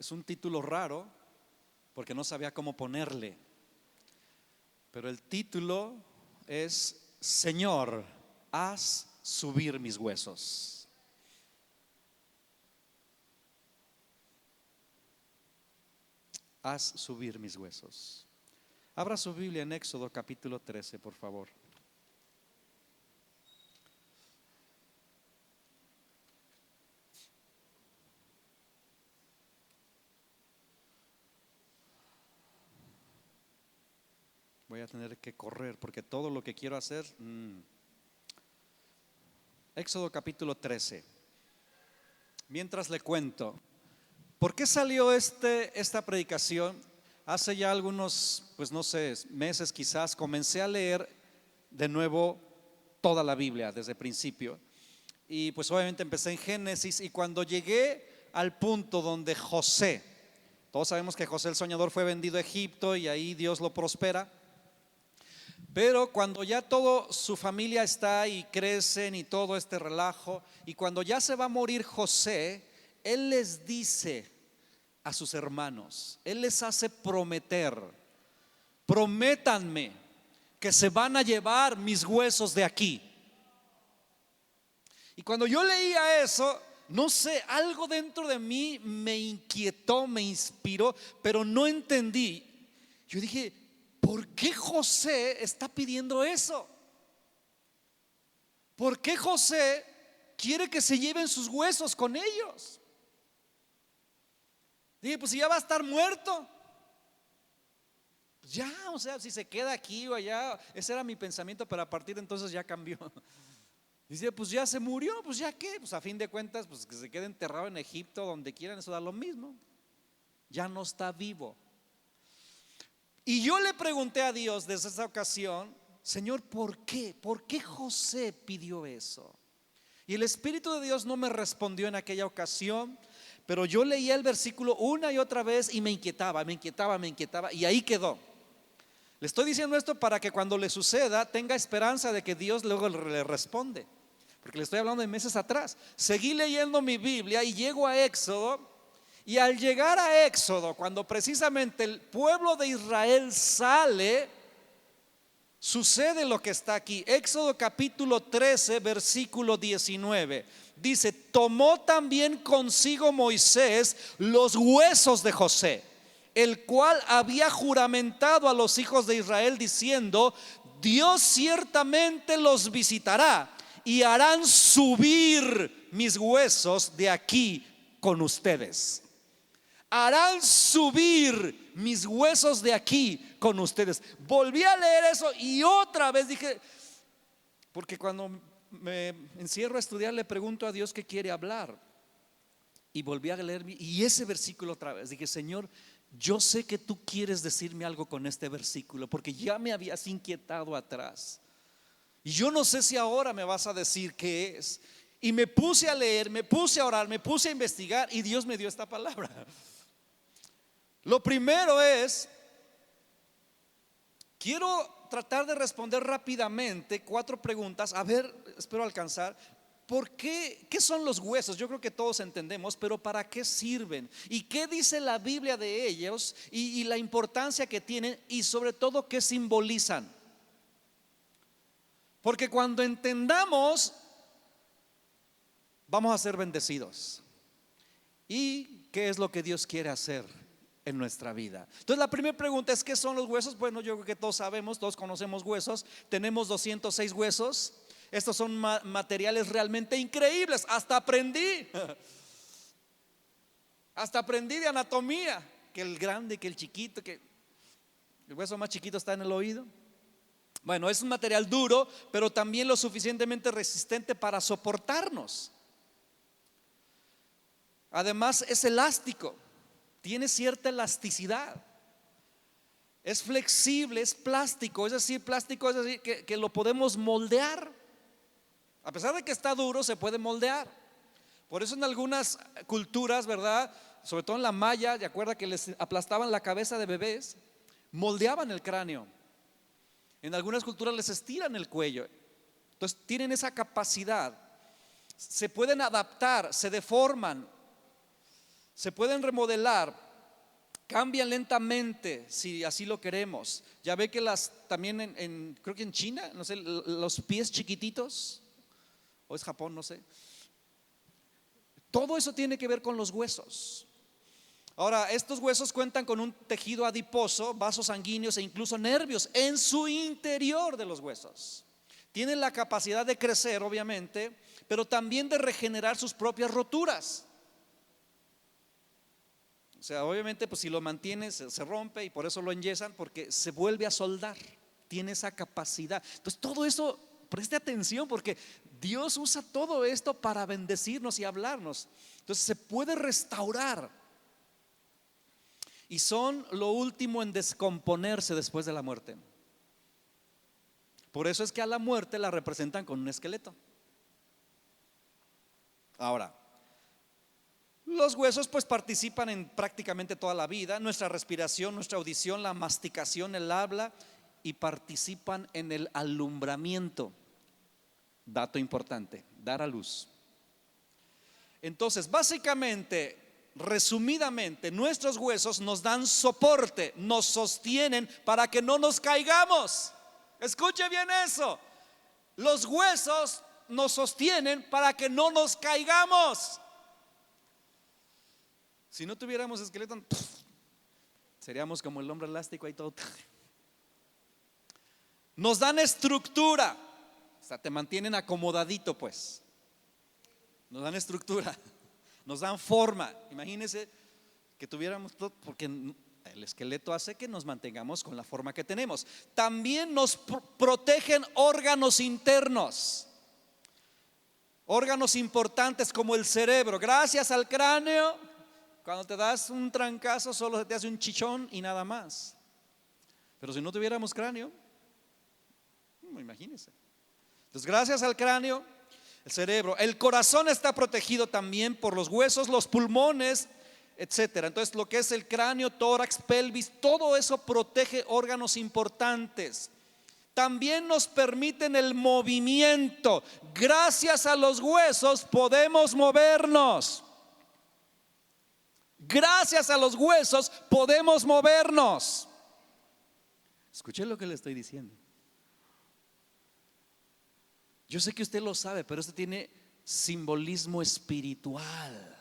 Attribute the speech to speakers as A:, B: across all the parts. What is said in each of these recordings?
A: Es un título raro porque no sabía cómo ponerle, pero el título es: Señor, haz subir mis huesos. Haz subir mis huesos. Abra su Biblia en Éxodo capítulo 13, por favor. Voy a tener que correr porque todo lo que quiero hacer. Éxodo capítulo 13. Mientras le cuento, ¿por qué salió esta predicación? Hace ya algunos, pues no sé, meses quizás, comencé a leer de nuevo toda la Biblia desde el principio. Y pues obviamente empecé en Génesis, y cuando llegué al punto donde José, todos sabemos que José el soñador fue vendido a Egipto y ahí Dios lo prospera. Pero cuando ya toda su familia está y crecen y todo este relajo, y cuando ya se va a morir José, él les dice a sus hermanos, él les hace prometer: prométanme que se van a llevar mis huesos de aquí. Y cuando yo leía eso, no sé, algo dentro de mí me inquietó, me inspiró, pero no entendí. Yo dije: ¿por qué José está pidiendo eso? ¿Por qué José quiere que se lleven sus huesos con ellos? Dije: pues si ya va a estar muerto, ya, o sea, si se queda aquí o allá. Ese era mi pensamiento, pero a partir de entonces ya cambió. Dice: pues ya se murió, pues ya qué, pues a fin de cuentas, pues que se quede enterrado en Egipto, donde quieran, eso da lo mismo. Ya no está vivo. Y yo le pregunté a Dios desde esa ocasión: Señor, ¿por qué? ¿Por qué José pidió eso? Y el Espíritu de Dios no me respondió en aquella ocasión, pero yo leía el versículo una y otra vez y me inquietaba, y ahí quedó. Le estoy diciendo esto para que cuando le suceda tenga esperanza de que Dios luego le responde, porque le estoy hablando de meses atrás. Seguí leyendo mi Biblia y llego a Éxodo. Y al llegar a Éxodo, cuando precisamente el pueblo de Israel sale, sucede lo que está aquí. Éxodo capítulo 13, versículo 19. Dice: tomó también consigo Moisés los huesos de José, el cual había juramentado a los hijos de Israel diciendo: Dios ciertamente los visitará y harán subir mis huesos de aquí con ustedes. Harán subir mis huesos de aquí con ustedes. Volví a leer eso y otra vez dije, porque cuando me encierro a estudiar le pregunto a Dios qué quiere hablar. Y volví a leer y ese versículo otra vez. Dije: Señor, yo sé que tú quieres decirme algo con este versículo, porque ya me habías inquietado atrás. Y yo no sé si ahora me vas a decir qué es. Y me puse a leer, me puse a orar, me puse a investigar, y Dios me dio esta palabra. Lo primero es, quiero tratar de responder rápidamente 4 preguntas. A ver, espero alcanzar. ¿Por qué? ¿Qué son los huesos? Yo creo que todos entendemos, pero ¿para qué sirven? ¿Y qué dice la Biblia de ellos? Y la importancia que tienen, y sobre todo, ¿qué simbolizan? Porque cuando entendamos, vamos a ser bendecidos. ¿Y qué es lo que Dios quiere hacer en nuestra vida? Entonces la primera pregunta es: ¿qué son los huesos? Bueno, yo creo que todos sabemos, todos conocemos huesos. Tenemos 206 huesos. Estos son materiales realmente increíbles. Hasta aprendí de anatomía, que el grande, que el chiquito, que el hueso más chiquito está en el oído. Bueno, es un material duro, pero también lo suficientemente resistente para soportarnos. Además es elástico, tiene cierta elasticidad, es flexible, es plástico, es decir, que lo podemos moldear. A pesar de que está duro, se puede moldear. Por eso en algunas culturas, ¿verdad? Sobre todo en la maya, ¿te acuerdas que les aplastaban la cabeza de bebés? Moldeaban el cráneo. En algunas culturas les estiran el cuello. Entonces tienen esa capacidad. Se pueden adaptar, se deforman. Se pueden remodelar, cambian lentamente si así lo queremos. Ya ve que también creo que en China, no sé, los pies chiquititos, o es Japón, no sé. Todo eso tiene que ver con los huesos. Ahora, estos huesos cuentan con un tejido adiposo, vasos sanguíneos e incluso nervios en su interior de los huesos. Tienen la capacidad de crecer, obviamente, pero también de regenerar sus propias roturas. O sea, obviamente, pues si lo mantienes, se rompe y por eso lo enyesan, porque se vuelve a soldar. Tiene esa capacidad. Entonces, todo eso, preste atención, porque Dios usa todo esto para bendecirnos y hablarnos. Entonces, se puede restaurar. Y son lo último en descomponerse después de la muerte. Por eso es que a la muerte la representan con un esqueleto. Ahora, los huesos pues participan en prácticamente toda la vida, nuestra respiración, nuestra audición, la masticación, el habla, y participan en el alumbramiento. Dato importante, dar a luz. Entonces, básicamente, resumidamente, nuestros huesos nos dan soporte, nos sostienen para que no nos caigamos. Escuche bien eso. Los huesos nos sostienen para que no nos caigamos. Si no tuviéramos esqueleto, seríamos como el hombre elástico ahí todo. Nos dan estructura, o sea, te mantienen acomodadito, pues. Nos dan estructura, nos dan forma. Imagínense que tuviéramos todo, porque el esqueleto hace que nos mantengamos con la forma que tenemos. También nos protegen órganos internos, órganos importantes como el cerebro. Gracias al cráneo, cuando te das un trancazo solo se te hace un chichón y nada más. Pero si no tuviéramos cráneo, imagínense. Entonces, gracias al cráneo, el cerebro, el corazón está protegido también por los huesos, los pulmones, etcétera. Entonces, lo que es el cráneo, tórax, pelvis, todo eso protege órganos importantes. También nos permiten el movimiento. Gracias a los huesos podemos movernos. Gracias a los huesos podemos movernos. Escuché lo que le estoy diciendo. Yo sé que usted lo sabe, pero esto tiene simbolismo espiritual.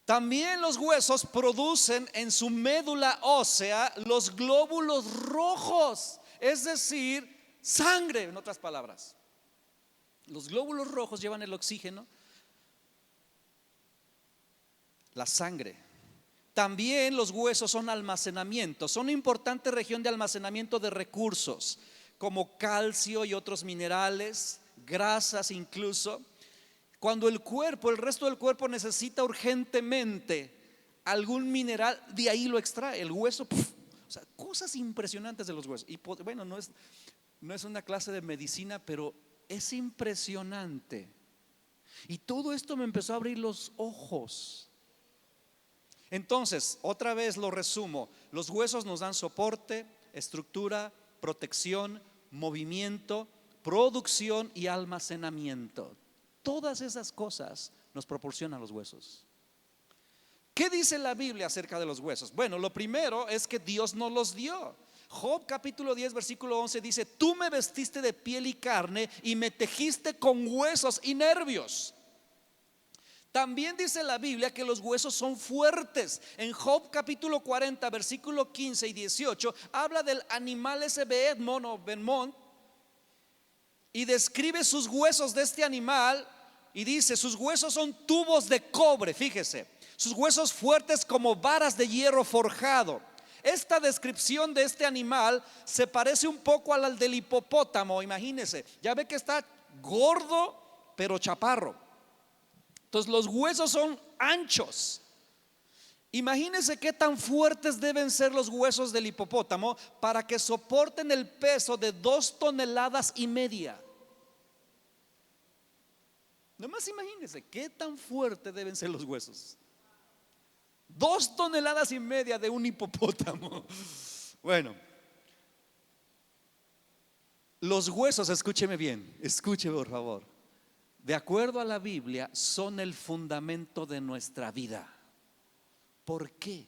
A: También los huesos producen en su médula ósea los glóbulos rojos, es decir, sangre, en otras palabras. Los glóbulos rojos llevan el oxígeno, la sangre. También los huesos son almacenamiento, son una importante región de almacenamiento de recursos como calcio y otros minerales, grasas incluso. Cuando el resto del cuerpo necesita urgentemente algún mineral, de ahí lo extrae el hueso. O sea, cosas impresionantes de los huesos. Y bueno, no es una clase de medicina, pero es impresionante. Y todo esto me empezó a abrir los ojos. Entonces, otra vez lo resumo. Los huesos nos dan soporte, estructura, protección, movimiento, producción y almacenamiento. Todas esas cosas nos proporcionan los huesos. ¿Qué dice la Biblia acerca de los huesos? Bueno, lo primero es que Dios nos los dio. Job capítulo 10 versículo 11 dice: tú me vestiste de piel y carne y me tejiste con huesos y nervios. También dice la Biblia que los huesos son fuertes. En Job capítulo 40 versículo 15 y 18 habla del animal ese Beedmon o Benmont y describe sus huesos de este animal y dice: sus huesos son tubos de cobre, fíjese, sus huesos fuertes como varas de hierro forjado. Esta descripción de este animal se parece un poco al del hipopótamo, imagínese. Ya ve que está gordo pero chaparro. Entonces los huesos son anchos. Imagínense qué tan fuertes deben ser los huesos del hipopótamo para que soporten el peso de 2,5 toneladas. Nomás imagínense qué tan fuertes deben ser los huesos. 2,5 toneladas de un hipopótamo. Bueno, los huesos, escúcheme bien, escuche por favor. de acuerdo a la Biblia, son el fundamento de nuestra vida. ¿Por qué?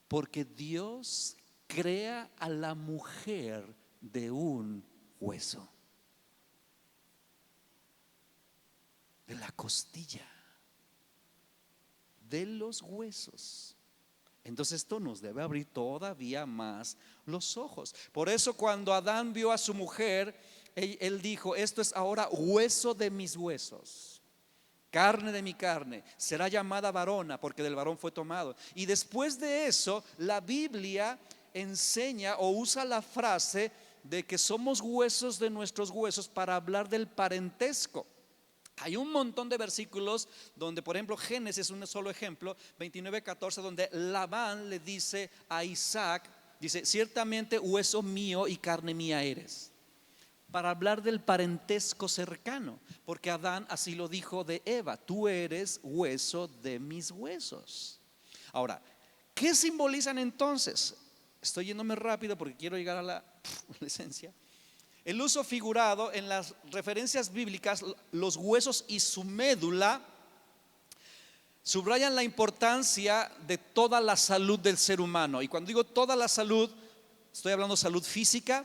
A: Porque Dios crea a la mujer de un hueso, de la costilla, de los huesos. Entonces esto nos debe abrir todavía más los ojos. Por eso cuando Adán vio a su mujer, él dijo: esto es ahora hueso de mis huesos, carne de mi carne, será llamada varona porque del varón fue tomado. Y después de eso la Biblia enseña o usa la frase de que somos huesos de nuestros huesos para hablar del parentesco. Hay un montón de versículos donde, por ejemplo, Génesis es un solo ejemplo, 29:14, donde Labán le dice a Isaac, dice: ciertamente hueso mío y carne mía eres, para hablar del parentesco cercano, porque Adán así lo dijo de Eva: tú eres hueso de mis huesos. Ahora, ¿qué simbolizan entonces? Estoy yéndome rápido porque quiero llegar a la esencia. El uso figurado en las referencias bíblicas, los huesos y su médula subrayan la importancia de toda la salud del ser humano. Y cuando digo toda la salud, estoy hablando de salud física,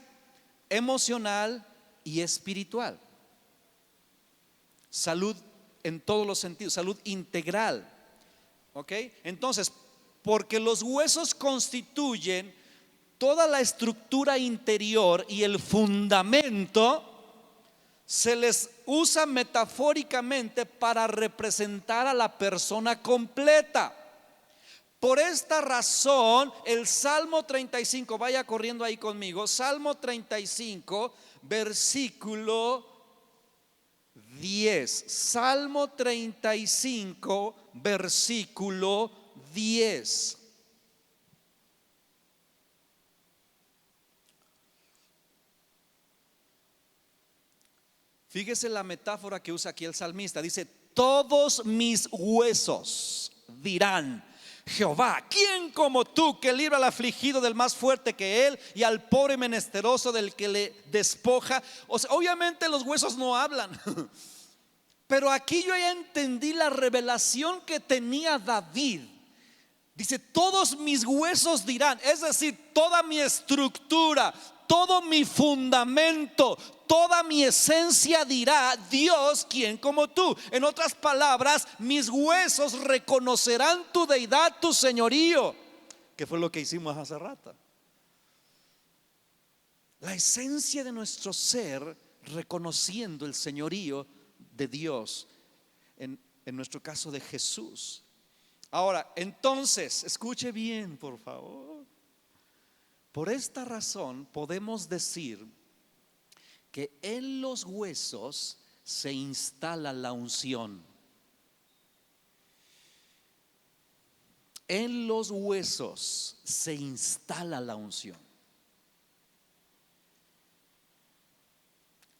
A: emocional y espiritual. Salud en todos los sentidos, salud integral. ¿Ok? Entonces, porque los huesos constituyen toda la estructura interior y el fundamento, se les usa metafóricamente para representar a la persona completa. Por esta razón, el Salmo 35, vaya corriendo ahí conmigo, Salmo 35, versículo 10. Salmo 35, versículo 10. Fíjese la metáfora que usa aquí el salmista. Dice: todos mis huesos dirán: Jehová, ¿quién como tú, que libra al afligido del más fuerte que él y al pobre menesteroso del que le despoja? O sea, obviamente los huesos no hablan, pero aquí yo ya entendí la revelación que tenía David. Dice: todos mis huesos dirán, es decir, toda mi estructura, todo mi fundamento, toda mi esencia dirá: Dios, ¿quién como tú? En otras palabras, mis huesos reconocerán tu deidad, tu señorío, que fue lo que hicimos hace rato. La esencia de nuestro ser reconociendo el señorío de Dios, en nuestro caso de Jesús. Ahora, entonces, escuche bien, por favor. Por esta razón podemos decir que en los huesos se instala la unción. En los huesos se instala la unción.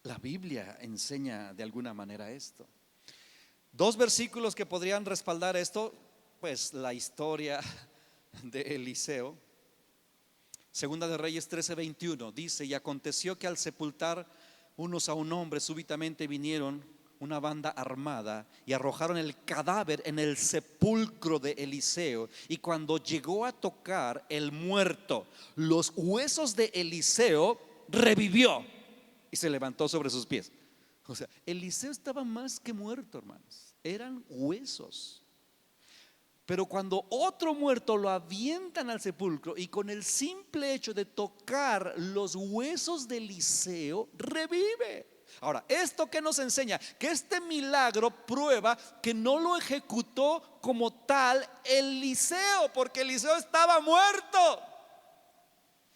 A: La Biblia enseña de alguna manera esto. Dos versículos que podrían respaldar esto, pues la historia de Eliseo. Segunda de Reyes 13:21 dice: y aconteció que al sepultar unos a un hombre, súbitamente vinieron una banda armada y arrojaron el cadáver en el sepulcro de Eliseo. Y cuando llegó a tocar el muerto los huesos de Eliseo, revivió y se levantó sobre sus pies. O sea, Eliseo estaba más que muerto, hermanos, eran huesos. Pero cuando otro muerto lo avientan al sepulcro, y con el simple hecho de tocar los huesos de Eliseo, revive. Ahora, ¿esto qué nos enseña? Que este milagro prueba que no lo ejecutó como tal Eliseo, porque Eliseo estaba muerto.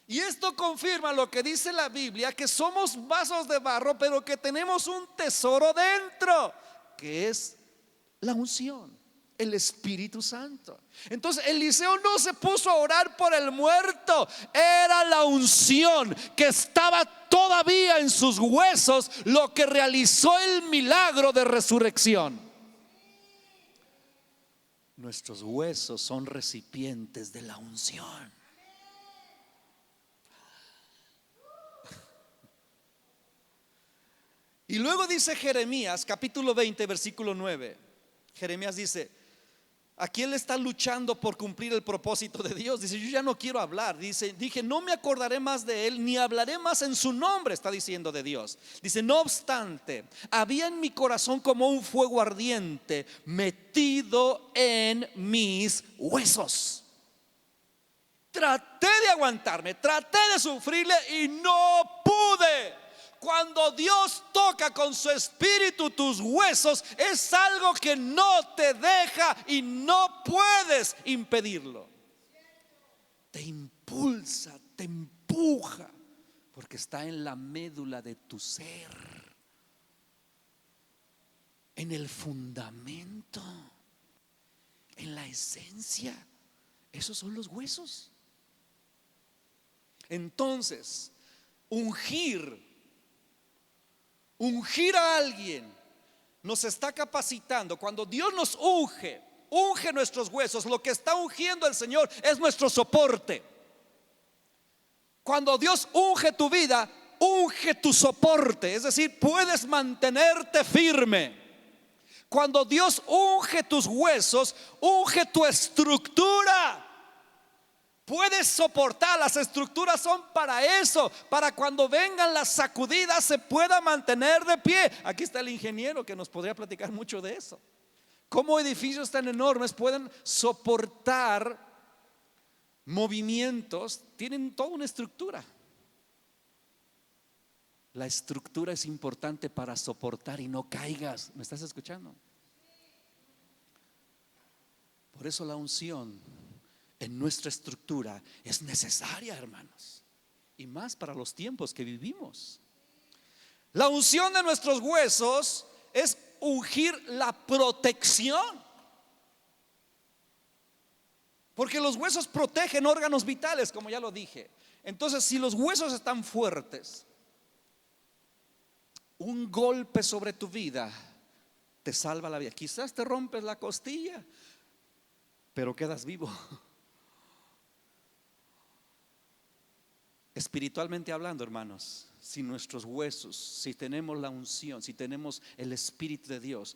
A: Y esto confirma lo que dice la Biblia, que somos vasos de barro, pero que tenemos un tesoro dentro, que es la unción, el Espíritu Santo. Entonces Eliseo no se puso a orar por el muerto, era la unción que estaba todavía en sus huesos lo que realizó el milagro de resurrección. Nuestros huesos son recipientes de la unción. Y luego dice Jeremías capítulo 20 versículo 9. Jeremías dice, aquí él está luchando por cumplir el propósito de Dios. Dice, yo ya no quiero hablar. Dije, no me acordaré más de él, ni hablaré más en su nombre, está diciendo de Dios. Dice, no obstante, había en mi corazón como un fuego ardiente metido en mis huesos. Traté de aguantarme, traté de sufrirle y no pude. Cuando Dios toca con su espíritu tus huesos, es algo que no te deja y no puedes impedirlo. Te impulsa, te empuja, porque está en la médula de tu ser, en el fundamento, en la esencia. Esos son los huesos. Entonces, ungir a alguien nos está capacitando. Cuando Dios nos unge nuestros huesos, lo que está ungiendo el Señor es nuestro soporte. Cuando Dios unge tu vida, unge tu soporte, es decir, puedes mantenerte firme. Cuando Dios unge tus huesos, unge tu estructura. Puedes soportar, las estructuras son para eso, para cuando vengan las sacudidas se pueda mantener de pie. Aquí está el ingeniero que nos podría platicar mucho de eso. Cómo edificios tan enormes pueden soportar movimientos, tienen toda una estructura. La estructura es importante para soportar y no caigas. ¿Me estás escuchando? Por eso la unción en nuestra estructura es necesaria, hermanos, y más para los tiempos que vivimos. La unción de nuestros huesos es ungir la protección, porque los huesos protegen órganos vitales, como ya lo dije. Entonces, si los huesos están fuertes, un golpe sobre tu vida te salva la vida. Quizás te rompes la costilla, pero quedas vivo. Espiritualmente hablando, hermanos, si nuestros huesos, si tenemos la unción, si tenemos el Espíritu de Dios,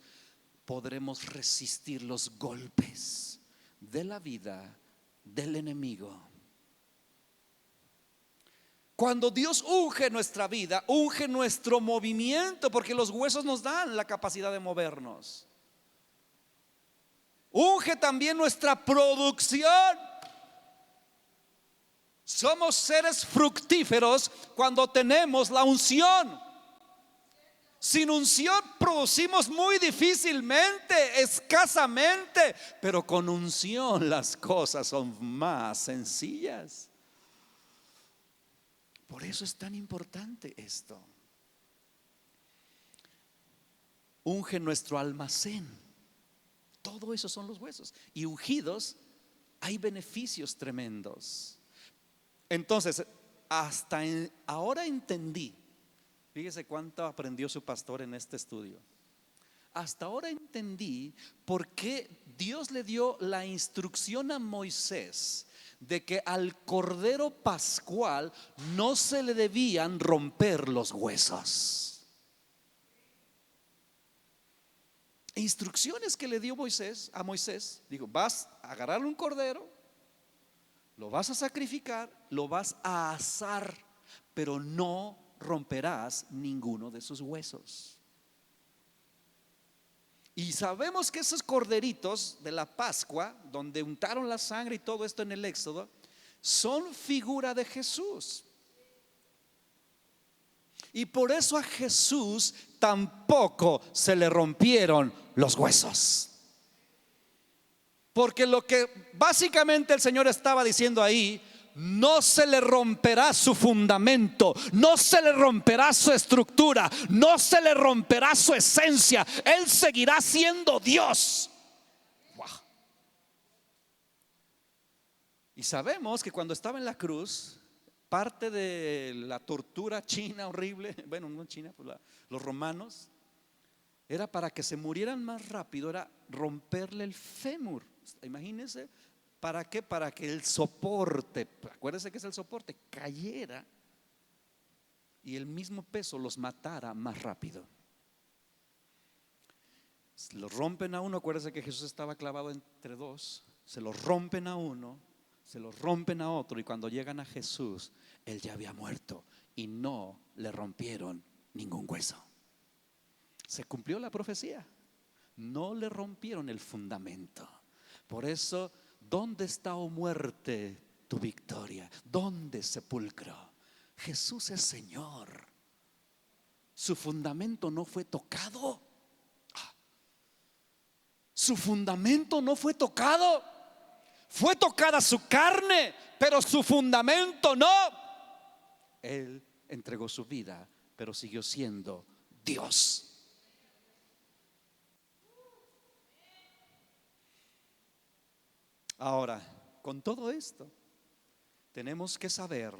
A: podremos resistir los golpes de la vida, del enemigo. Cuando Dios unge nuestra vida, unge nuestro movimiento, porque los huesos nos dan la capacidad de movernos. Unge también nuestra producción. Somos seres fructíferos cuando tenemos la unción. Sin unción producimos muy difícilmente, escasamente, pero con unción las cosas son más sencillas. Por eso es tan importante esto. Unge nuestro almacén. Todo eso son los huesos. Y ungidos hay beneficios tremendos. Entonces, ahora entendí. Fíjese cuánto aprendió su pastor en este estudio. Hasta ahora entendí por qué Dios le dio la instrucción a Moisés de que al cordero pascual no se le debían romper los huesos. Instrucciones que le dio Moisés a Moisés. Dijo, vas a agarrar un cordero, lo vas a sacrificar, lo vas a asar, pero no romperás ninguno de sus huesos. Y sabemos que esos corderitos de la Pascua, donde untaron la sangre y todo esto en el Éxodo, son figura de Jesús. Y por eso a Jesús tampoco se le rompieron los huesos. Porque lo que básicamente el Señor estaba diciendo ahí, no se le romperá su fundamento, no se le romperá su estructura, no se le romperá su esencia. Él seguirá siendo Dios. Wow. Y sabemos que cuando estaba en la cruz, parte de la tortura china horrible, bueno, no china, pues los romanos, era para que se murieran más rápido, era romperle el fémur. Imagínense, ¿para qué? Para que el soporte, acuérdense que es el soporte, cayera y el mismo peso los matara más rápido. Lo rompen a uno. Acuérdense que Jesús estaba clavado entre dos. Se lo rompen a uno, se lo rompen a otro, y cuando llegan a Jesús, Él ya había muerto y no le rompieron ningún hueso. Se cumplió la profecía. No le rompieron el fundamento. Por eso, ¿dónde está, oh muerte, tu victoria? ¿Dónde, sepulcro? Jesús es Señor. Su fundamento no fue tocado. Su fundamento no fue tocado. Fue tocada su carne, pero su fundamento no. Él entregó su vida, pero siguió siendo Dios. Ahora, con todo esto, tenemos que saber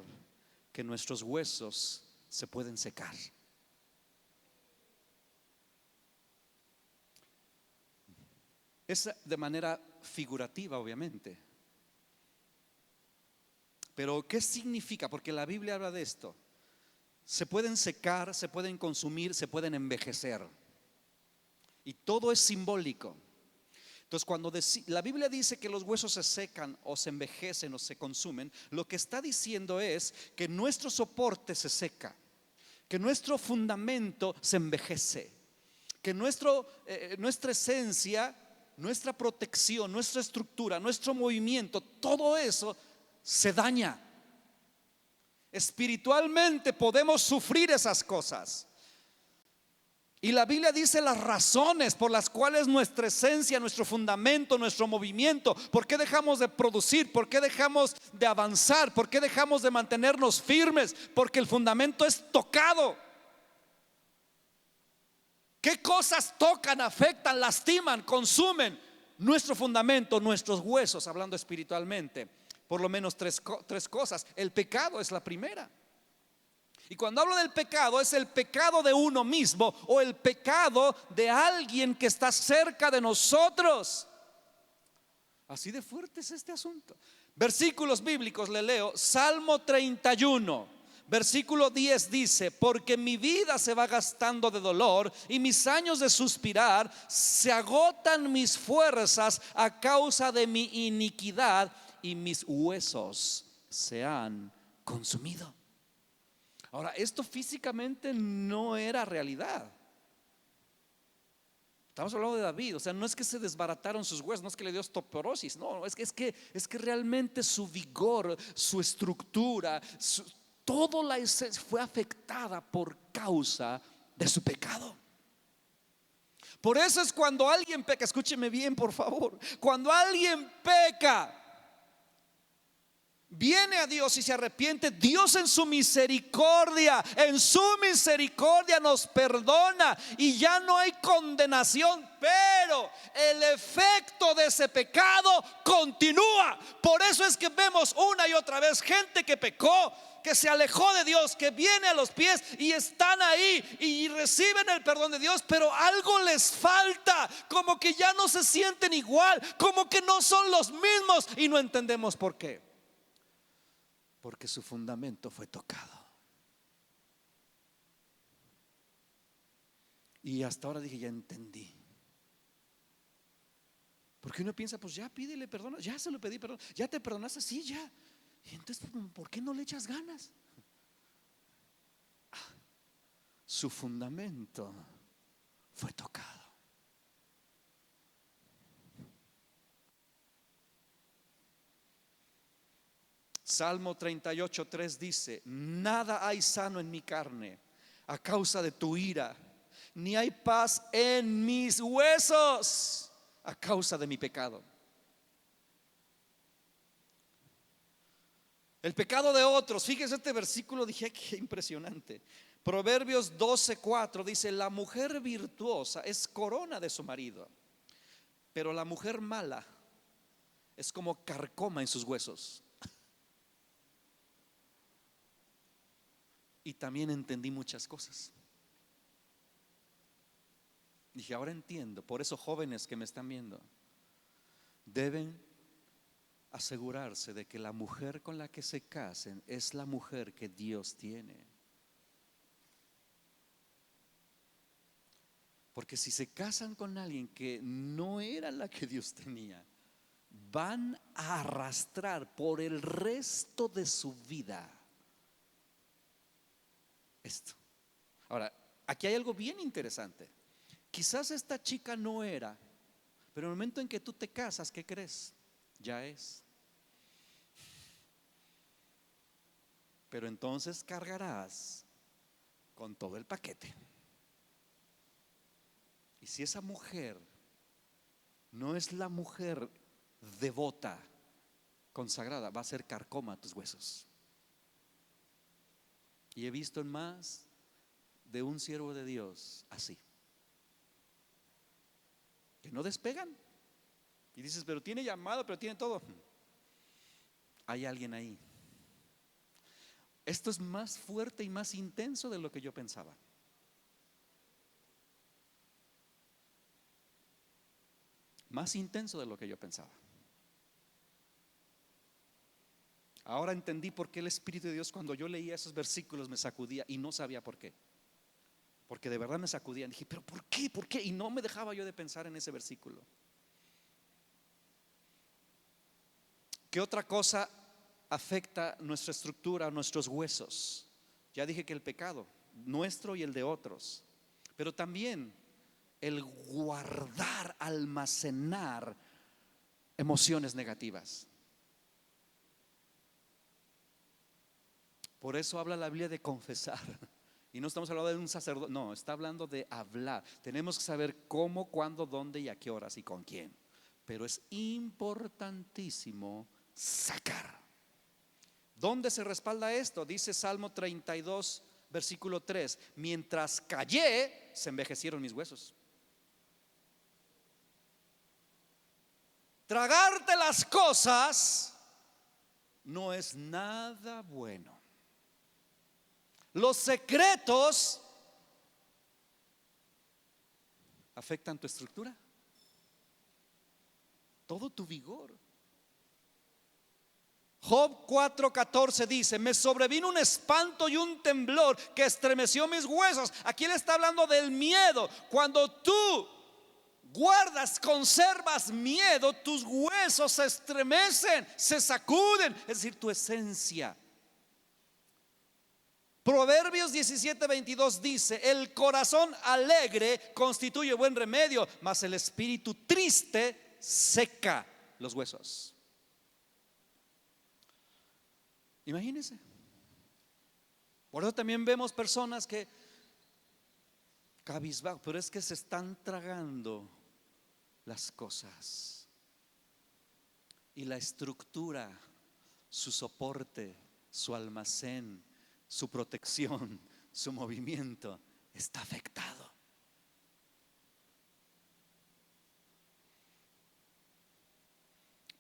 A: que nuestros huesos se pueden secar. Es de manera figurativa, obviamente. Pero ¿qué significa? Porque la Biblia habla de esto. Se pueden secar, se pueden consumir, se pueden envejecer. Y todo es simbólico. Entonces, cuando la Biblia dice que los huesos se secan o se envejecen o se consumen, lo que está diciendo es que nuestro soporte se seca, que nuestro fundamento se envejece, que nuestra esencia, nuestra protección, nuestra estructura, nuestro movimiento, todo eso se daña. Espiritualmente podemos sufrir esas cosas. Y la Biblia dice las razones por las cuales nuestra esencia, nuestro fundamento, nuestro movimiento, ¿por qué dejamos de producir? ¿Por qué dejamos de avanzar? ¿Por qué dejamos de mantenernos firmes? Porque el fundamento es tocado. ¿Qué cosas tocan, afectan, lastiman, consumen nuestro fundamento, nuestros huesos? Hablando espiritualmente, por lo menos tres cosas. El pecado es la primera. Y cuando hablo del pecado, es el pecado de uno mismo o el pecado de alguien que está cerca de nosotros. Así de fuerte es este asunto. Versículos bíblicos, le leo. Salmo 31, versículo 10 dice: porque mi vida se va gastando de dolor y mis años de suspirar, se agotan mis fuerzas a causa de mi iniquidad y mis huesos se han consumido. Ahora, esto físicamente no era realidad. Estamos hablando de David, o sea, no es que se desbarataron sus huesos, no es que le dio osteoporosis, no, es que realmente su vigor, su estructura, toda la esencia fue afectada por causa de su pecado. Por eso es cuando alguien peca, escúcheme bien por favor, cuando alguien peca, viene a Dios y se arrepiente, Dios en su misericordia nos perdona y ya no hay condenación, pero el efecto de ese pecado continúa. Por eso es que vemos una y otra vez gente que pecó, que se alejó de Dios, que viene a los pies y están ahí y reciben el perdón de Dios, pero algo les falta, como que ya no se sienten igual, como que no son los mismos y no entendemos por qué. Porque su fundamento fue tocado. Y hasta ahora dije, ya entendí. Porque uno piensa, pues ya pídele perdón, ya se lo pedí perdón, ya te perdonaste, sí, ya. Y entonces, ¿por qué no le echas ganas? Su fundamento fue tocado. Salmo 38:3 dice: nada hay sano en mi carne a causa de tu ira, ni hay paz en mis huesos a causa de mi pecado. El pecado de otros, fíjese este versículo, dije qué impresionante. Proverbios 12:4 dice: la mujer virtuosa es corona de su marido, pero la mujer mala es como carcoma en sus huesos. Y también entendí muchas cosas. Dije, ahora entiendo. Por eso, jóvenes que me están viendo, deben asegurarse de que la mujer con la que se casen es la mujer que Dios tiene. Porque si se casan con alguien que no era la que Dios tenía, van a arrastrar por el resto de su vida esto. Ahora, aquí hay algo bien interesante. Quizás esta chica no era, pero en el momento en que tú te casas, ¿qué crees? Ya es. Pero entonces cargarás con todo el paquete. Y si esa mujer no es la mujer devota, consagrada, va a ser carcoma a tus huesos. Y he visto en más de un siervo de Dios así, que no despegan. Y dices, pero tiene llamado, pero tiene todo. Hay alguien ahí. Esto es más fuerte y más intenso de lo que yo pensaba. Más intenso de lo que yo pensaba. Ahora entendí por qué el Espíritu de Dios, cuando yo leía esos versículos, me sacudía y no sabía por qué. Porque de verdad me sacudían. Dije, pero ¿por qué? ¿Por qué? Y no me dejaba yo de pensar en ese versículo. ¿Qué otra cosa afecta nuestra estructura, nuestros huesos? Ya dije que el pecado, nuestro y el de otros. Pero también el guardar, almacenar emociones negativas. Por eso habla la Biblia de confesar. Y no estamos hablando de un sacerdote, no, está hablando de hablar. Tenemos que saber cómo, cuándo, dónde y a qué horas y con quién. Pero es importantísimo sacar. ¿Dónde se respalda esto? Dice Salmo 32, versículo 3: mientras callé, se envejecieron mis huesos. Tragarte las cosas no es nada bueno. Los secretos afectan tu estructura, todo tu vigor. Job 4:14 dice: me sobrevino un espanto y un temblor que estremeció mis huesos. Aquí él está hablando del miedo. Cuando tú guardas, conservas miedo, tus huesos se estremecen, se sacuden, es decir, tu esencia. Proverbios 17:22 dice: el corazón alegre constituye buen remedio, mas el espíritu triste seca los huesos. Imagínense. Por eso también vemos personas que cabizbajo, pero es que se están tragando las cosas. Y la estructura, su soporte, su almacén, su protección, su movimiento está afectado.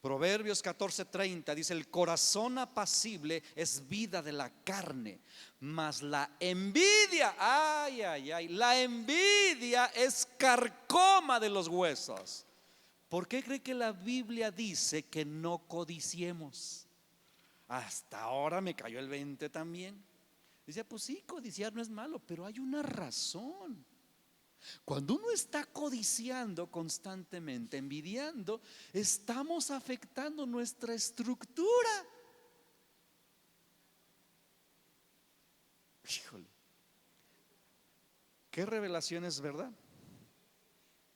A: Proverbios 14:30 dice: el corazón apacible es vida de la carne, mas la envidia, ay, ay, ay, la envidia es carcoma de los huesos. ¿Por qué cree que la Biblia dice que no codiciemos? Hasta ahora me cayó el 20 también. Dice, pues sí, codiciar no es malo, pero hay una razón. Cuando uno está codiciando constantemente, envidiando, estamos afectando nuestra estructura. Híjole, qué revelación, es verdad.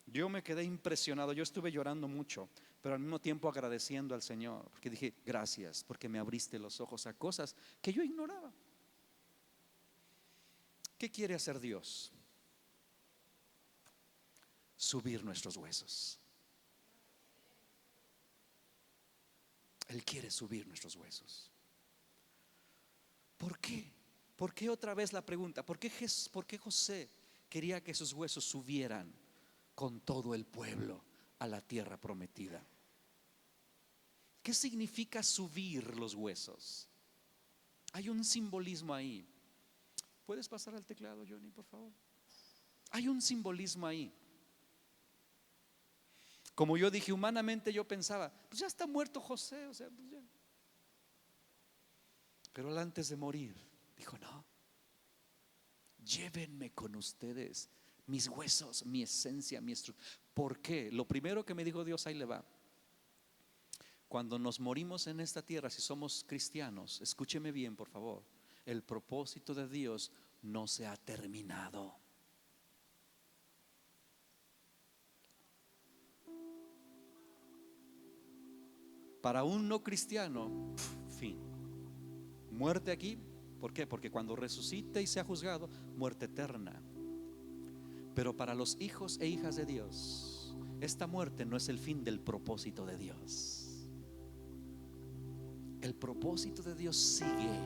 A: Yo me quedé impresionado, yo estuve llorando mucho, pero al mismo tiempo agradeciendo al Señor, porque dije, gracias, porque me abriste los ojos a cosas que yo ignoraba. ¿Qué quiere hacer Dios? Subir nuestros huesos. Él quiere subir nuestros huesos. ¿Por qué? ¿Por qué otra vez la pregunta? ¿Por qué José quería que sus huesos subieran con todo el pueblo a la tierra prometida? ¿Qué significa subir los huesos? Hay un simbolismo ahí. ¿Puedes pasar al teclado, Johnny, por favor? Hay un simbolismo ahí. Como yo dije, humanamente yo pensaba, pues ya está muerto José, o sea, pues ya. Pero él, antes de morir, dijo, no, llévenme con ustedes, mis huesos, mi esencia, mi estructura. ¿Por qué? Lo primero que me dijo Dios, ahí le va. Cuando nos morimos en esta tierra, si somos cristianos, escúcheme bien, por favor, el propósito de Dios no se ha terminado. Para un no cristiano, fin. Muerte aquí, ¿por qué? Porque cuando resucite y sea juzgado, muerte eterna. Pero para los hijos e hijas de Dios, esta muerte no es el fin del propósito de Dios. El propósito de Dios sigue,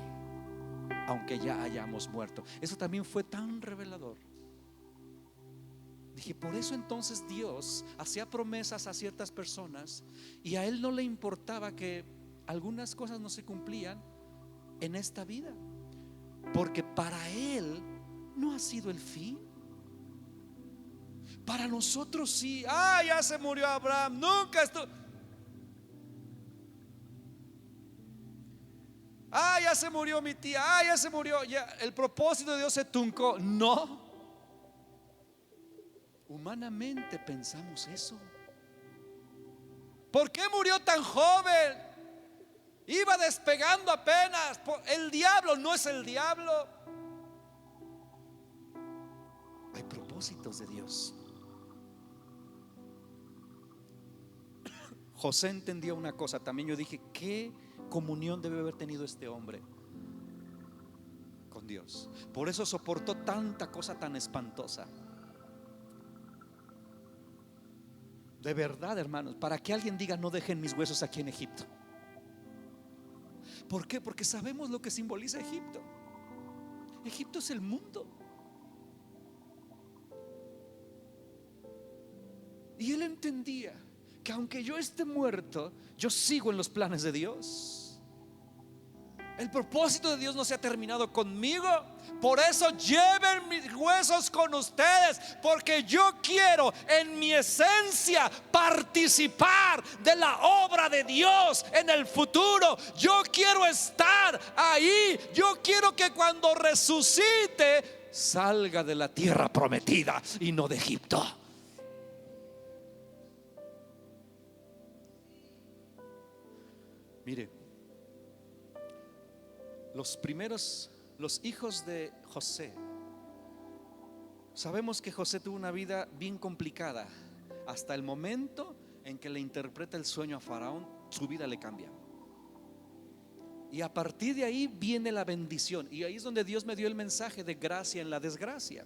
A: aunque ya hayamos muerto. Eso también fue tan revelador. Dije, por eso entonces Dios hacía promesas a ciertas personas y a Él no le importaba que algunas cosas no se cumplían en esta vida, porque para Él no ha sido el fin. Para nosotros sí. Ya se murió Abraham, nunca estuvo. Ya se murió mi tía, ya se murió, ya el propósito de Dios se truncó. No. Humanamente pensamos eso. ¿Por qué murió tan joven? Iba despegando apenas. El diablo no es el diablo. Hay propósitos de Dios. José entendía una cosa. También yo dije, ¿qué comunión debe haber tenido este hombre con Dios? Por eso soportó tanta cosa tan espantosa. De verdad, hermanos, para que alguien diga, no dejen mis huesos aquí en Egipto. ¿Por qué? Porque sabemos lo que simboliza Egipto. Egipto es el mundo. Y él entendía que aunque yo esté muerto, yo sigo en los planes de Dios. El propósito de Dios no se ha terminado conmigo. Por eso lleven mis huesos con ustedes, porque yo quiero en mi esencia participar de la obra de Dios en el futuro. Yo quiero estar ahí. Yo quiero que cuando resucite salga de la tierra prometida y no de Egipto. Mire, los hijos de José, sabemos que José tuvo una vida bien complicada. Hasta el momento en que le interpreta el sueño a Faraón, su vida le cambia. Y a partir de ahí viene la bendición. Y ahí es donde Dios me dio el mensaje de gracia en la desgracia.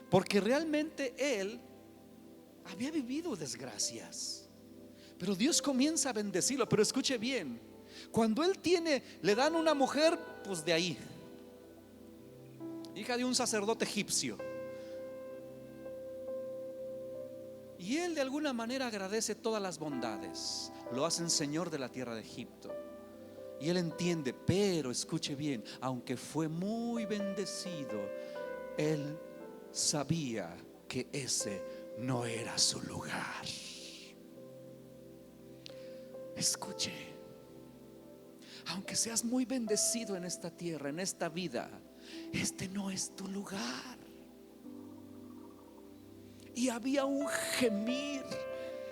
A: Porque realmente él había vivido desgracias, pero Dios comienza a bendecirlo. Pero escuche bien, cuando él le dan una mujer, pues de ahí, hija de un sacerdote egipcio, y él de alguna manera agradece todas las bondades, lo hacen señor de la tierra de Egipto. Y él entiende, pero escuche bien, aunque fue muy bendecido, él sabía que ese no era su lugar. Escuche, aunque seas muy bendecido en esta tierra, en esta vida, este no es tu lugar. Y había un gemir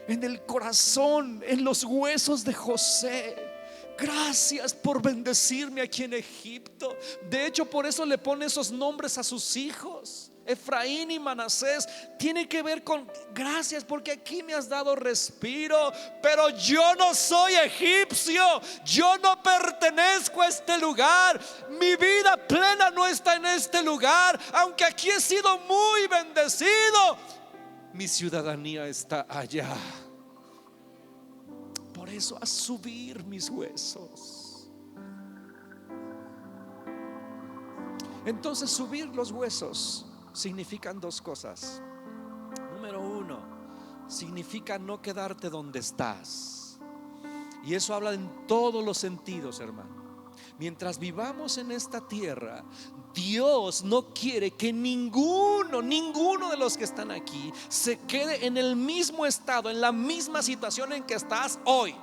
A: en el corazón, en los huesos de José. Gracias por bendecirme aquí en Egipto. De hecho, por eso le pone esos nombres a sus hijos, Efraín y Manasés. Tiene que ver con gracias porque aquí me has dado respiro. Pero yo no soy egipcio, yo no pertenezco a este lugar. Mi vida plena no está en este lugar. Aunque aquí he sido muy bendecido, mi ciudadanía está allá. Por eso a subir mis huesos. Entonces subir los huesos significan dos cosas. Número uno, significa no quedarte donde estás. Y eso habla en todos los sentidos, hermano. Mientras vivamos en esta tierra, Dios no quiere que ninguno de los que están aquí se quede en el mismo estado, en la misma situación en que estás hoy.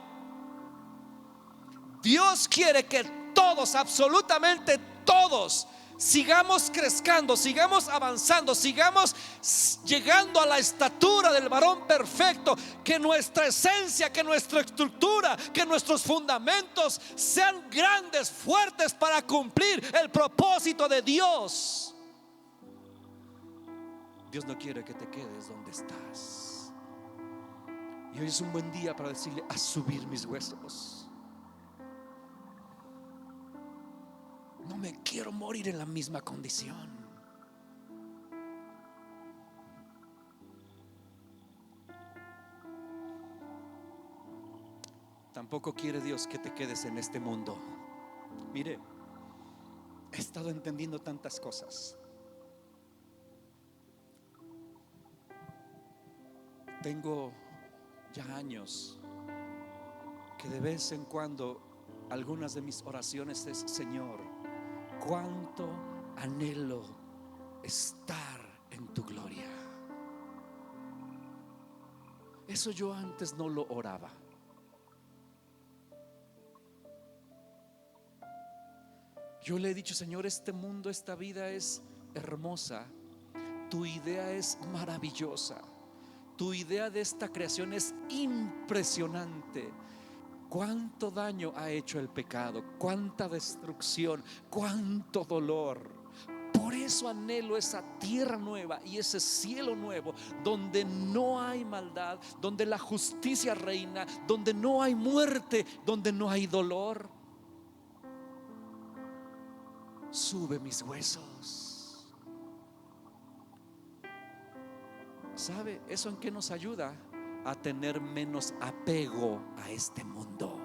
A: Dios quiere que todos, absolutamente todos, sigamos creciendo, sigamos avanzando, sigamos llegando a la estatura del varón perfecto, que nuestra esencia, que nuestra estructura, que nuestros fundamentos sean grandes, fuertes para cumplir el propósito de Dios. Dios no quiere que te quedes donde estás. Y hoy es un buen día para decirle: a subir mis huesos. No me quiero morir en la misma condición. Tampoco quiere Dios que te quedes en este mundo. Mire, he estado entendiendo tantas cosas. Tengo ya años que de vez en cuando algunas de mis oraciones es: Señor, cuánto anhelo estar en tu gloria. Eso yo antes no lo oraba. Yo le he dicho: Señor, este mundo, esta vida es hermosa, tu idea es maravillosa, tu idea de esta creación es impresionante. Cuánto daño ha hecho el pecado, cuánta destrucción, cuánto dolor. Por eso anhelo esa tierra nueva y ese cielo nuevo, donde no hay maldad, donde la justicia reina, donde no hay muerte, donde no hay dolor. Sube mis huesos. ¿Sabe eso en qué nos ayuda? A tener menos apego a este mundo.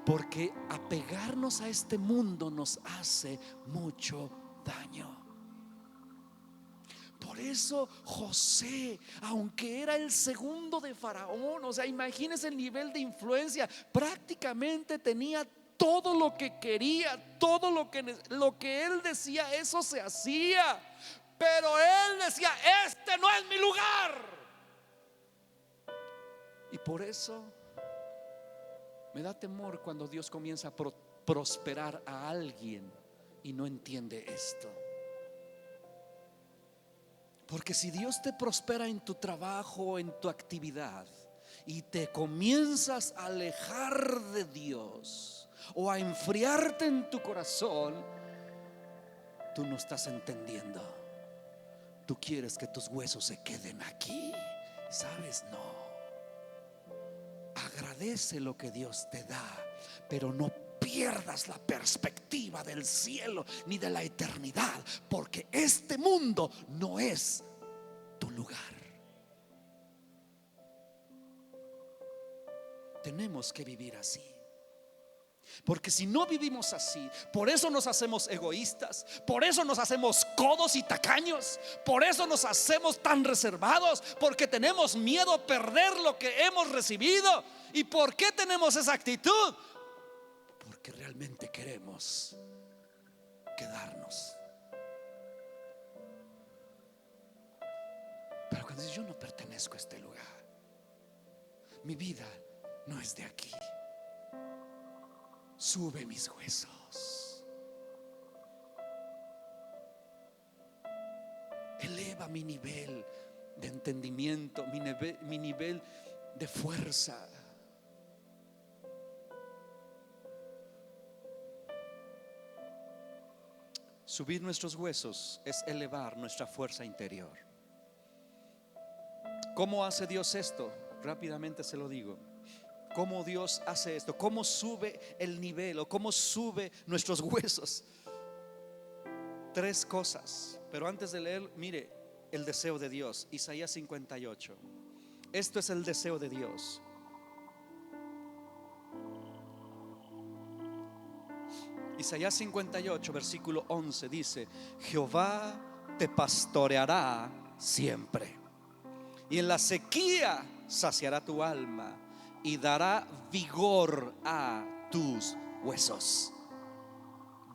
A: Porque apegarnos a este mundo nos hace mucho daño. Por eso José, aunque era el segundo de Faraón, o sea, imagínense el nivel de influencia, prácticamente tenía todo lo que quería, todo lo que él decía, eso se hacía. Pero él decía: este no es mi lugar. Y por eso me da temor cuando Dios comienza a prosperar a alguien y no entiende esto. Porque si Dios te prospera en tu trabajo, en tu actividad, y te comienzas a alejar de Dios o a enfriarte en tu corazón, tú no estás entendiendo. Tú quieres que tus huesos se queden aquí. ¿Sabes? No. Agradece lo que Dios te da, pero no pierdas la perspectiva del cielo ni de la eternidad, porque este mundo no es tu lugar. Tenemos que vivir así. Porque si no vivimos así, por eso nos hacemos egoístas, por eso nos hacemos codos y tacaños, por eso nos hacemos tan reservados, porque tenemos miedo a perder lo que hemos recibido. ¿Y por qué tenemos esa actitud? Porque realmente queremos quedarnos. Pero cuando dices: yo no pertenezco a este lugar, mi vida no es de aquí. Sube mis huesos. Eleva mi nivel de entendimiento, mi nivel de fuerza. Subir nuestros huesos es elevar nuestra fuerza interior. ¿Cómo hace Dios esto? Rápidamente se lo digo. ¿Cómo Dios hace esto? ¿Cómo sube el nivel o cómo sube nuestros huesos? 3 cosas. Pero antes de leer, mire el deseo de Dios. Isaías 58. Esto es el deseo de Dios. Isaías 58, versículo 11 dice: Jehová te pastoreará siempre, y en la sequía saciará tu alma, y dará vigor a tus huesos.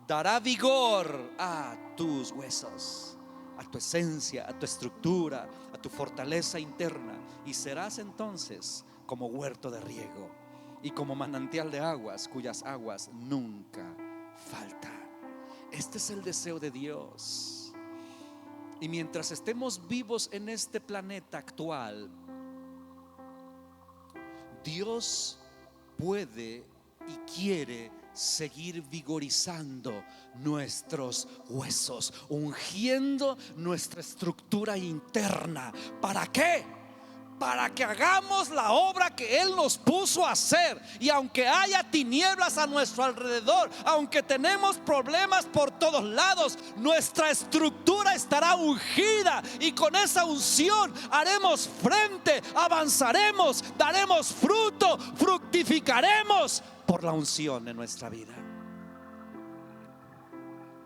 A: Dará vigor a tus huesos, a tu esencia, a tu estructura, a tu fortaleza interna. Y serás entonces como huerto de riego y como manantial de aguas, cuyas aguas nunca faltan. Este es el deseo de Dios. Y mientras estemos vivos en este planeta actual, Dios puede y quiere seguir vigorizando nuestros huesos, ungiendo nuestra estructura interna. ¿Para qué? Para que hagamos la obra que Él nos puso a hacer. Y aunque haya tinieblas a nuestro alrededor, aunque tenemos problemas por todos lados, nuestra estructura estará ungida, y con esa unción haremos frente, avanzaremos, daremos fruto, fructificaremos por la unción en nuestra vida.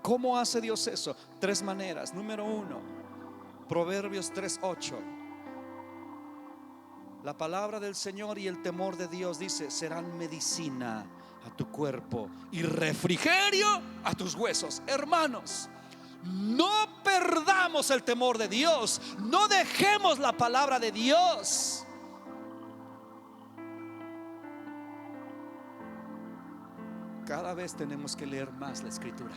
A: ¿Cómo hace Dios eso? 3 maneras. Número 1, Proverbios 3:8. La palabra del Señor y el temor de Dios, dice, serán medicina a tu cuerpo y refrigerio a tus huesos. Hermanos, no perdamos el temor de Dios, no dejemos la palabra de Dios. Cada vez tenemos que leer más la Escritura.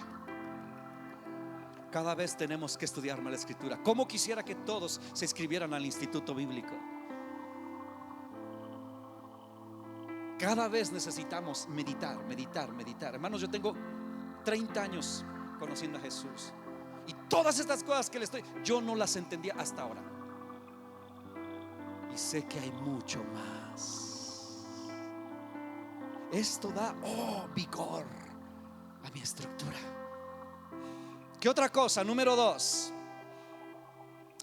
A: Cada vez tenemos que estudiar más la Escritura. Como quisiera que todos se inscribieran al Instituto Bíblico. Cada vez necesitamos meditar. Hermanos, yo tengo 30 años conociendo a Jesús, y todas estas cosas que yo no las entendía hasta ahora. Y sé que hay mucho más. Esto da vigor a mi estructura. ¿Qué otra cosa? Número 2,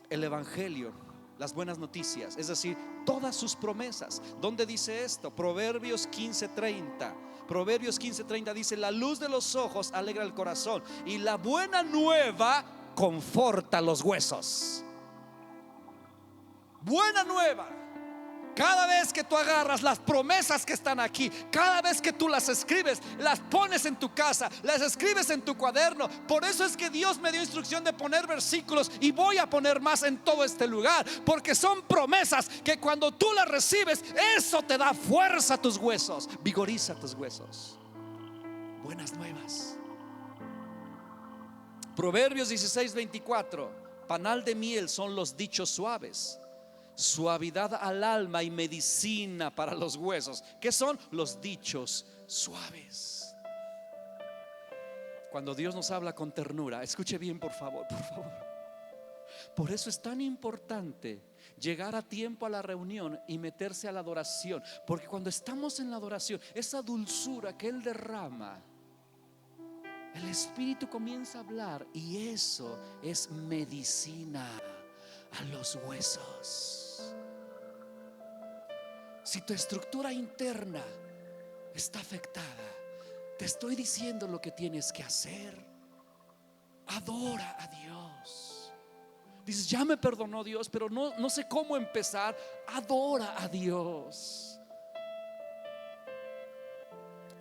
A: el Evangelio, las buenas noticias, es decir, todas sus promesas. ¿Dónde dice esto? Proverbios 15:30. Proverbios 15:30 dice: la luz de los ojos alegra el corazón, y la buena nueva conforta los huesos. Buena nueva. Cada vez que tú agarras las promesas que están aquí, cada vez que tú las escribes, las pones en tu casa, las escribes en tu cuaderno. Por eso es que Dios me dio instrucción de poner versículos, y voy a poner más en todo este lugar, porque son promesas que cuando tú las recibes, eso te da fuerza a tus huesos, vigoriza tus huesos. Buenas nuevas. Proverbios 16:24. Panal de miel son los dichos suaves, suavidad al alma y medicina para los huesos. ¿Qué son los dichos suaves? Cuando Dios nos habla con ternura, escuche bien, por favor, por favor. Por eso es tan importante llegar a tiempo a la reunión y meterse a la adoración, porque cuando estamos en la adoración, esa dulzura que Él derrama, el Espíritu comienza a hablar, y eso es medicina a los huesos. Si tu estructura interna está afectada, te estoy diciendo lo que tienes que hacer. Adora a Dios. Dices: ya me perdonó Dios, pero no sé cómo empezar. Adora a Dios.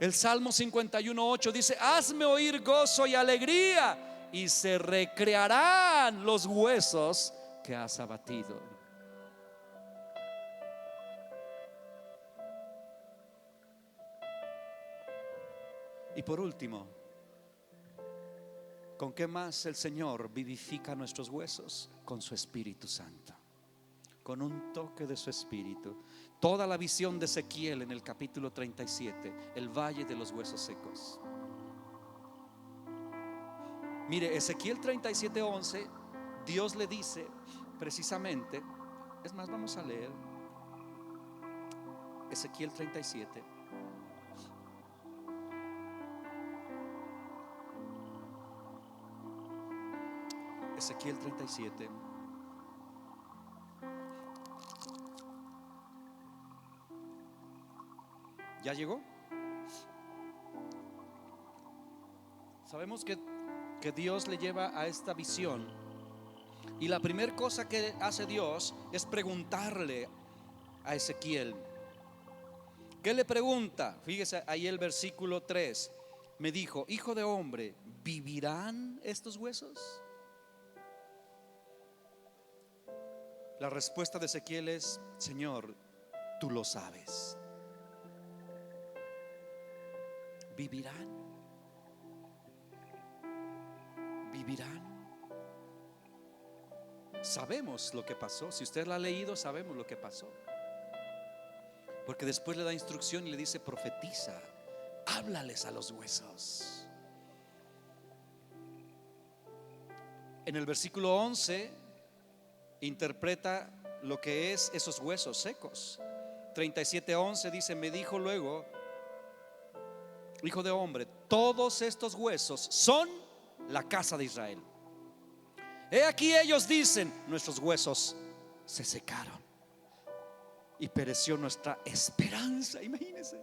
A: El Salmo 51:8 dice: hazme oír gozo y alegría, y se recrearán los huesos que has abatido. Y por último, ¿con qué más el Señor vivifica nuestros huesos? Con su Espíritu Santo, con un toque de su Espíritu. Toda la visión de Ezequiel en el capítulo 37, el valle de los huesos secos. Mire, Ezequiel 37:11, Dios le dice precisamente, es más, vamos a leer Ezequiel 37. Ezequiel 37. ¿Ya llegó? Sabemos que Dios le lleva a esta visión, y la primera cosa que hace Dios es preguntarle a Ezequiel. ¿Qué le pregunta? Fíjese ahí el versículo 3. Me dijo: hijo de hombre, ¿vivirán estos huesos? La respuesta de Ezequiel es: Señor, tú lo sabes. ¿Vivirán? vivirán. Sabemos lo que pasó. Si usted lo ha leído, sabemos lo que pasó. Porque después le da instrucción y le dice: profetiza, háblales a los huesos. En el versículo 11 interpreta lo que es esos huesos secos. 37:11 dice: me dijo luego: hijo de hombre, todos estos huesos son la casa de Israel. He aquí ellos dicen: nuestros huesos se secaron y pereció nuestra esperanza. Imagínense.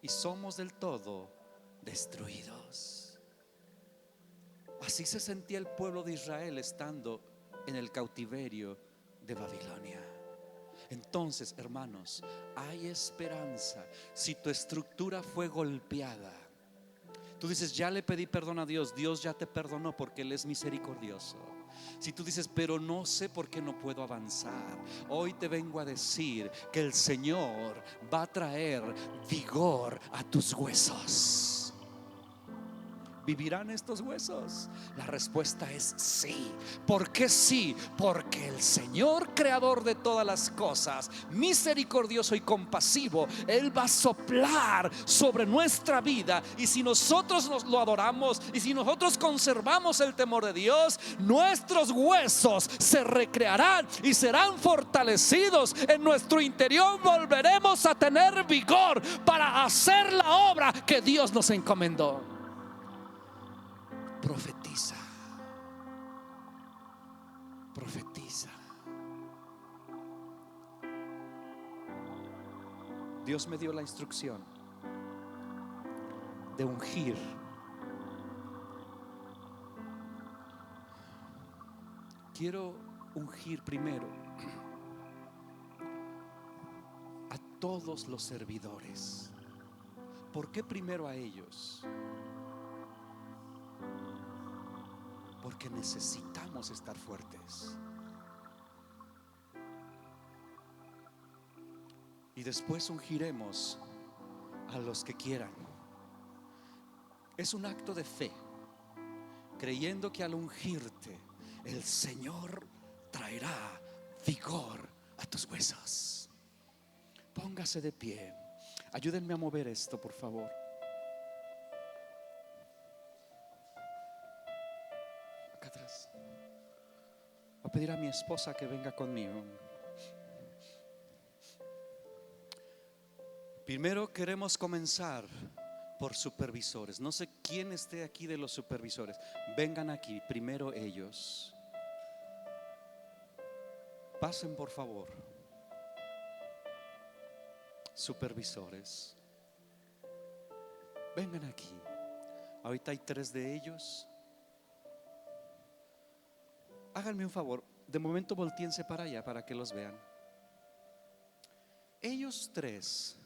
A: Y somos del todo destruidos. Así se sentía el pueblo de Israel estando en el cautiverio de Babilonia. Entonces, hermanos, hay esperanza. Si tu estructura fue golpeada, tú dices: ya le pedí perdón a Dios. Dios ya te perdonó porque Él es misericordioso. Si tú dices: pero no sé por qué no puedo avanzar, hoy te vengo a decir que el Señor va a traer vigor a tus huesos. ¿Vivirán estos huesos? La respuesta es sí. ¿Por qué sí? Porque el Señor, creador de todas las cosas, misericordioso y compasivo, Él va a soplar sobre nuestra vida. Y si nosotros nos lo adoramos y si nosotros conservamos el temor de Dios, nuestros huesos se recrearán y serán fortalecidos. En nuestro interior volveremos a tener vigor para hacer la obra que Dios nos encomendó. Profetiza, profetiza. Dios me dio la instrucción de ungir. Quiero ungir primero a todos los servidores. ¿Por qué primero a ellos? Porque necesitamos estar fuertes. Y después ungiremos a los que quieran. Es un acto de fe, creyendo que al ungirte, el Señor traerá vigor a tus huesos. Póngase de pie. Ayúdenme a mover esto, por favor. Atrás. Voy a pedir a mi esposa que venga conmigo. Primero queremos comenzar por supervisores. No sé quién esté aquí de los supervisores. Vengan aquí, primero ellos. Pasen, por favor. Supervisores, vengan aquí. Ahorita hay 3 de ellos. Háganme un favor, de momento voltéense para allá para que los vean. Ellos 3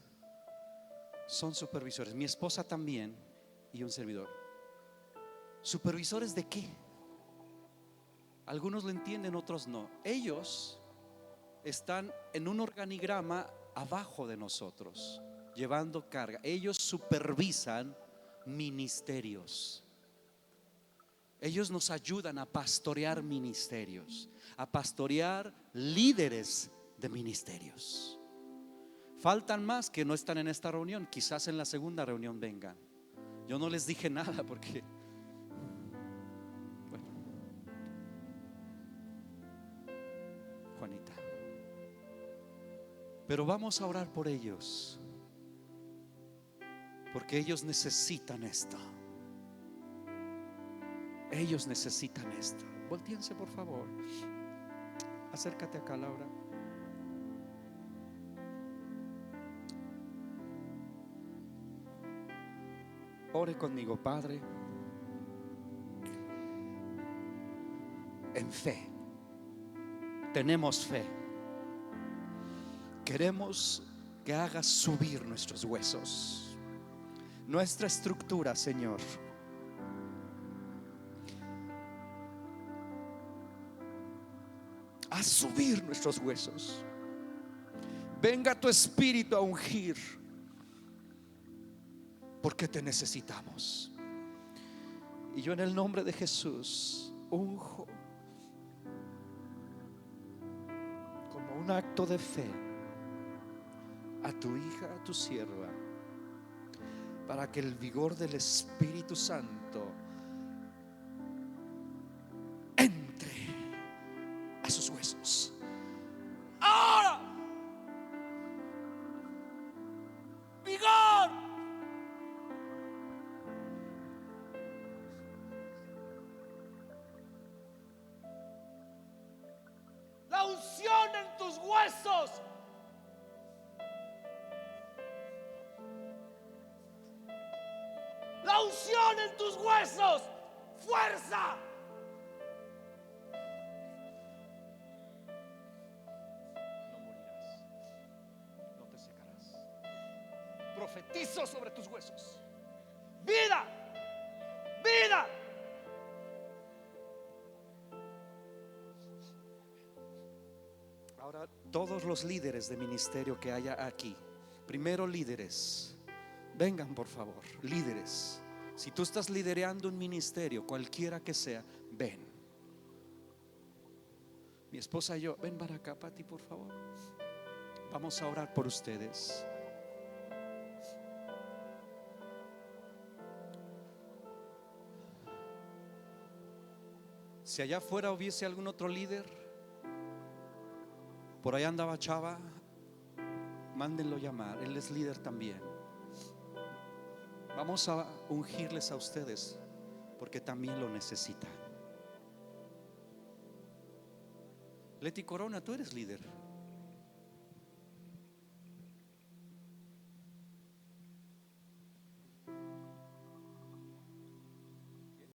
A: son supervisores, mi esposa también y un servidor. ¿Supervisores de qué? Algunos lo entienden, otros no. Ellos están en un organigrama abajo de nosotros, llevando carga. Ellos supervisan ministerios. Ellos nos ayudan a pastorear ministerios, a pastorear líderes de ministerios. Faltan más que no están en esta reunión. Quizás en la segunda reunión vengan. Yo no les dije nada porque, bueno, Juanita. Pero vamos a orar por ellos, porque ellos necesitan esto. Ellos necesitan esto. Voltéense, por favor. Acércate acá, Laura. Ore conmigo. Padre, en fe, tenemos fe. Queremos que hagas subir nuestros huesos, nuestra estructura, Señor. A subir nuestros huesos. Venga tu espíritu a ungir, porque te necesitamos. Y yo en el nombre de Jesús unjo como un acto de fe a tu hija, a tu sierva, para que el vigor del Espíritu Santo entre a sus huesos. Ahora, vigor. La unción en tus huesos. La unción en tus huesos. Fuerza. No morirás. No te secarás. Profetizo sobre tus huesos. Vida. Vida. Ahora todos los líderes de ministerio que haya aquí, primero líderes, vengan por favor, líderes. Si tú estás liderando un ministerio, cualquiera que sea, ven. Mi esposa y yo, ven para acá, Pati, por favor. Vamos a orar por ustedes. Si allá afuera hubiese algún otro líder, por ahí andaba Chava, mándenlo llamar, él es líder también. Vamos a ungirles a ustedes porque también lo necesitan. Leti Corona, tú eres líder.